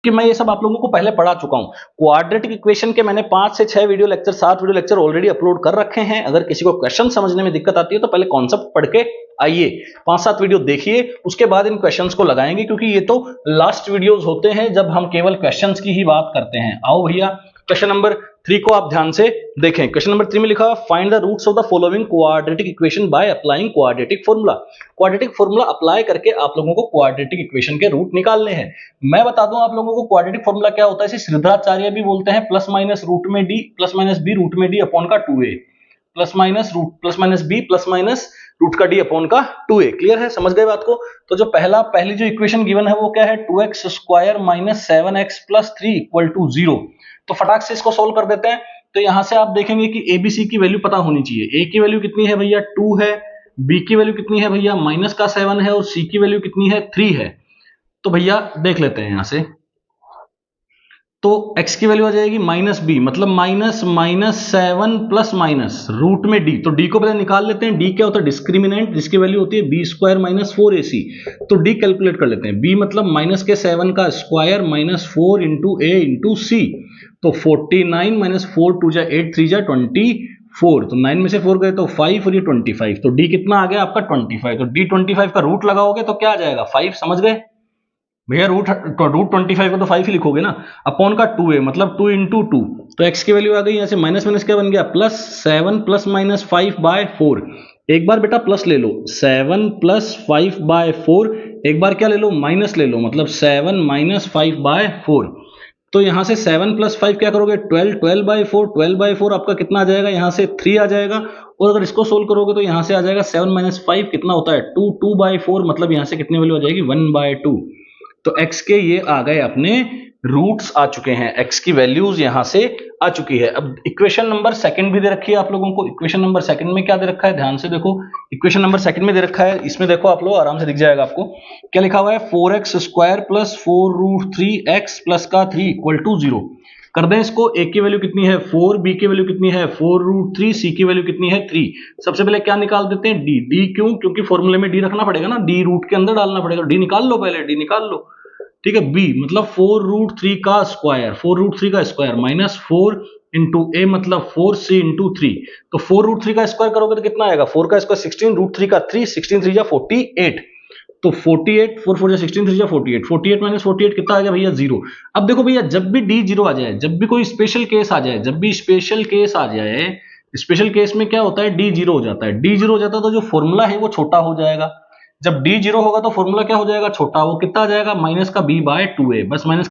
कि मैं ये सब आप लोगों को पहले पढ़ा चुका हूं। क्वाड्रेटिक इक्वेशन के मैंने 5 से 6 video lecture 7 video lecture already upload कर रखे हैं। अगर किसी को क्वेश्चन समझने में दिक्कत आती है तो पहले कॉन्सेप्ट पढ़ के आइए, 5-7 वीडियो देखिए, उसके बाद इन क्वेश्चंस को लगाएंगे, क्योंकि ये तो लास्ट वीडियोस होते हैं जब हम केवल क्वेश्चंस की ही बात करते हैं। आओ भैया, क्वेश्चन नंबर 3 को आप ध्यान से देखें। क्वेश्चन नंबर 3 में लिखा find the roots of the following quadratic equation by applying quadratic formula. Quadratic formula apply करके आप लोगों को क्वाड्रेटिक इक्वेशन के रूट निकालने हैं। मैं बता दूं आप लोगों को क्वाड्रेटिक फॉर्मूला क्या होता है। इसे श्रीधराचार्य भी बोलते हैं, प्लस माइनस रूट में D plus minus B root में डी अपॉन का 2a, plus minus root plus minus B plus minus root का डी अपॉन का 2a। क्लियर है, समझ गए बात को। तो जो पहली जो इक्वेशन गिवन है वो क्या है, 2x square minus 7x plus 3 equal to 0। तो फटाक से इसको सोल्व कर देते हैं। तो यहां से आप देखेंगे कि एबीसी की वैल्यू पता होनी चाहिए। ए की वैल्यू कितनी है भैया, 2 है। बी की वैल्यू कितनी है भैया, माइनस का 7 है। और सी की वैल्यू कितनी है, 3 है। तो भैया देख लेते हैं यहां से। तो x की वैल्यू आ जाएगी माइनस बी, मतलब minus minus 7 plus minus root में d। तो d को पहले निकाल लेते हैं। d क्या होता है, डिस्क्रिमिनेंट, जिसकी वैल्यू होती है बी स्क्वायर माइनस 4ac। तो d कैलकुलेट कर लेते हैं। b मतलब माइनस के 7 का square minus 4 into a into c. तो 49 माइनस 4 2 जा 8 3 जा 24। तो 9 में से 4 गए तो 5 और ये 25। तो d कितना आ गया आपका 25। तो d 25 का रूट लगाओगे तो क्या आ जाएगा 5। समझ गए भैया, रूट 25 को तो 5 ही लिखोगे ना, अपॉन का 2a मतलब 2 इंटू 2। तो x की वैल्यू आ गई, यहां से माइनस माइनस क्या बन गया, प्लस 7 प्लस माइनस 5 बाय 4। एक बार बेटा प्लस ले लो, 7 प्लस 5 बाय 4। एक बार क्या ले लो, माइनस ले लो, मतलब 7 माइनस 5 बाय 4। तो यहां से 7 प्लस 5 क्या करोगे, 12, 12 बाय 4, 12 बाय 4 आपका कितना आ जाएगा, यहां से 3 आ जाएगा। और अगर इसको सोल्व करोगे तो यहां से आ जाएगा 7 माइनस 5 कितना होता है 2, 2 बाय 4, मतलब यहां से कितनी वैल्यू आ जाएगी 1 बाय 2। तो x के ये आ गए अपने रूट्स आ चुके हैं, x की वैल्यूज यहां से आ चुकी है। अब इक्वेशन नंबर सेकंड भी दे रखी है आप लोगों को। इक्वेशन नंबर सेकंड में क्या दे रखा है, ध्यान से देखो। इक्वेशन नंबर सेकंड में दे रखा है, इसमें देखो आप लोग आराम से दिख जाएगा आपको। क्या लिखा हुआ है, 4x square plus 4 root 3x plus का 3 इक्वल टू 0। कर दें इसको। a की वैल्यू कितनी है 4, b की वैल्यू कितनी है 4 रूट 3, c की वैल्यू कितनी है 3। सबसे पहले क्या निकाल देते हैं, d। क्यों, क्योंकि फॉर्मूले में d रखना पड़ेगा ना, d रूट के अंदर डालना पड़ेगा। d निकाल लो, पहले d निकाल लो। ठीक है, b मतलब 4 रूट 3 का स्क्वायर, 4 रूट 3 का स्क्वायर माइनस 4 इंटू a मतलब 4c इंटू 3। तो 4 रूट 3 का स्क्वायर करोगे तो कितना आएगा, 4 का स्क्वायर 16, रूट 3 का 3, 16 3 जा 48। तो 48, 4 4 जा 16, 3 जा 48, 48 माइनस 48 कितना आ गया भैया 0। अब देखो भैया, जब भी d 0 आ जाए, जब भी कोई स्पेशल केस आ जाए, जब भी स्पेशल केस आ जाए, स्पेशल केस में क्या होता है, d 0 हो जाता है। d 0 हो जाता है तो जो फॉर्मूला है वो छोटा हो जाएगा। जब d 0 होगा तो फॉर्मूला क्या हो जाएगा, छोटा। वो कितना आ जाएगा, माइनस का b बाय 2a, बस माइनस